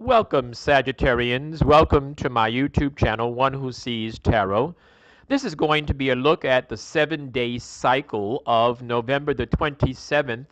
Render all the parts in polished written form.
Welcome, Sagittarians. Welcome to my YouTube channel, One Who Sees Tarot. This is going to be a look at the 7-day cycle of November the 27th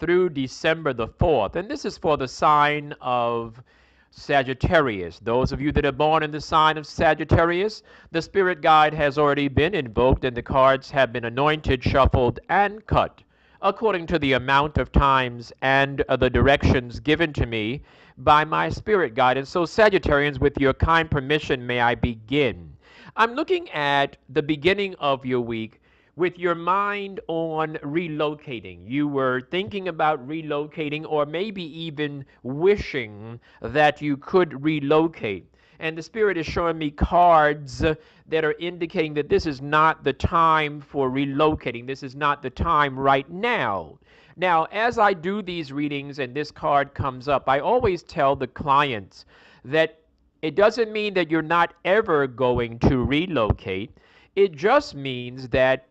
through December the 4th. And this is for the sign of Sagittarius. Those of you that are born in the sign of Sagittarius, the spirit guide has already been invoked and the cards have been anointed, shuffled, and cut according to the amount of times and the directions given to me by my spirit guide. And so, Sagittarians, with your kind permission, may I begin? I'm looking at the beginning of your week with your mind on relocating. You were thinking about relocating or maybe even wishing that you could relocate. And the Spirit is showing me cards that are indicating that this is not the time for relocating. This is not the time right now. Now, as I do these readings and this card comes up, I always tell the clients that it doesn't mean that you're not ever going to relocate. It just means that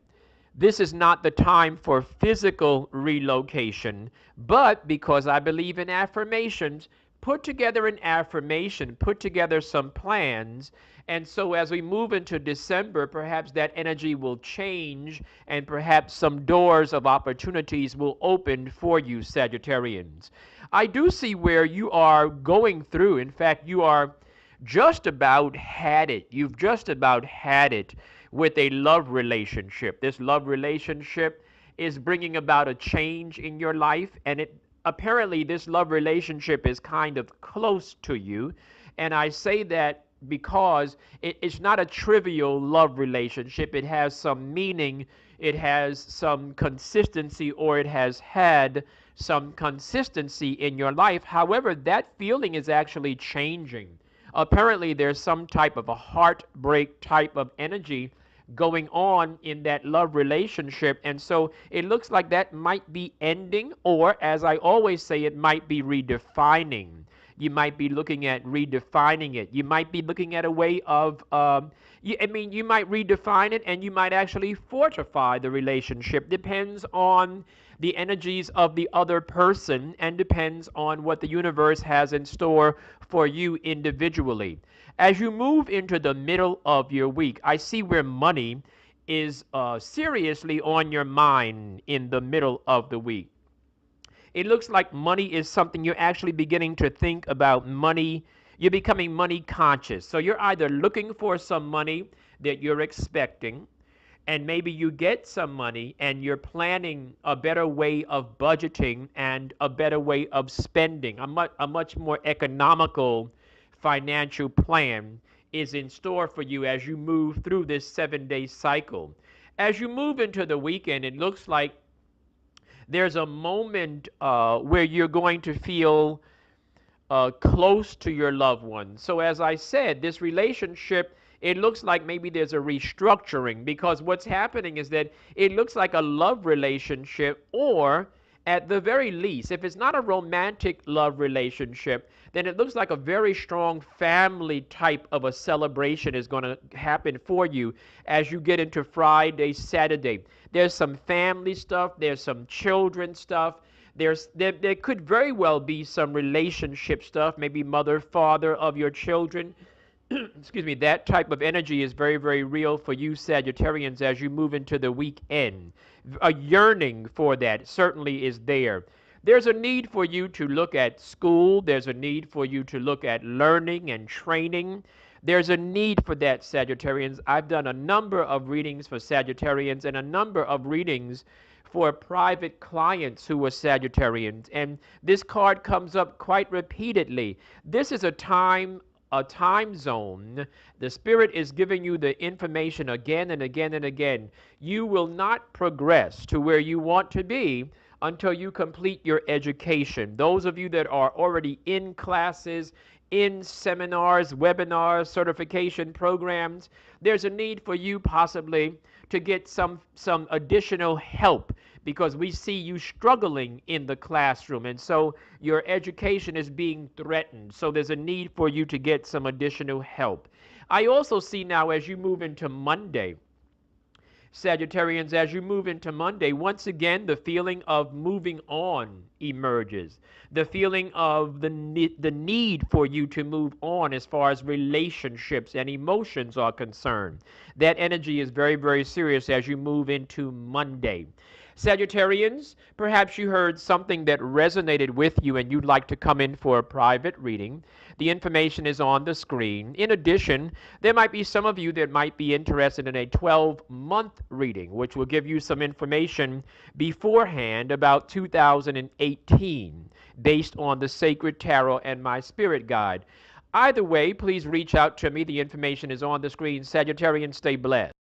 this is not the time for physical relocation, but because I believe in affirmations, put together an affirmation, put together some plans, and so as we move into December, perhaps that energy will change and perhaps some doors of opportunities will open for you, Sagittarians. I do see where you are going through. In fact, you are just about had it. You've just about had it with a love relationship. This love relationship is bringing about a change in your life, and apparently this love relationship is kind of close to you. And I say that because it's not a trivial love relationship. It has some meaning, it has some consistency, or it has had some consistency in your life. However, that feeling is actually changing. Apparently there's some type of a heartbreak type of energy going on in that love relationship. And so it looks like that might be ending, or as I always say, it might be redefining. You might be looking at redefining it. You might be looking at a way of, you might redefine it and you might actually fortify the relationship. Depends on the energies of the other person and depends on what the universe has in store for you individually. As you move into the middle of your week, I see where money is seriously on your mind in the middle of the week. It looks like money is something you're actually beginning to think about. Money, you're becoming money conscious. So you're either looking for some money that you're expecting, and maybe you get some money and you're planning a better way of budgeting and a better way of spending. A much more economical financial plan is in store for you as you move through this 7-day cycle. As you move into the weekend, it looks like there's a moment where you're going to feel close to your loved one. So as I said, this relationship, it looks like maybe there's a restructuring, because what's happening is that it looks like a love relationship, or at the very least, if it's not a romantic love relationship, then it looks like a very strong family type of a celebration is going to happen for you as you get into Friday, Saturday. There's some family stuff, there's some children stuff, there could very well be some relationship stuff, maybe mother, father of your children. Excuse me, that type of energy is very, very real for you Sagittarians as you move into the weekend. A yearning for that certainly is there. There's a need for you to look at school. There's a need for you to look at learning and training. There's a need for that, Sagittarians. I've done a number of readings for Sagittarians and a number of readings for private clients who are Sagittarians. And this card comes up quite repeatedly. This is a time zone. The Spirit is giving you the information again and again and again. You will not progress to where you want to be until you complete your education. Those of you that are already in classes, in seminars, webinars, certification programs, there's a need for you possibly to get some additional help, because we see you struggling in the classroom, and so your education is being threatened. So there's a need for you to get some additional help. I also see now as you move into Monday, Sagittarians, as you move into Monday, once again, the feeling of moving on emerges. The feeling of the need for you to move on as far as relationships and emotions are concerned. That energy is very, very serious as you move into Monday. Sagittarians, perhaps you heard something that resonated with you and you'd like to come in for a private reading. The information is on the screen. In addition, there might be some of you that might be interested in a 12-month reading, which will give you some information beforehand about 2018 based on the Sacred Tarot and my Spirit Guide. Either way, please reach out to me. The information is on the screen. Sagittarians, stay blessed.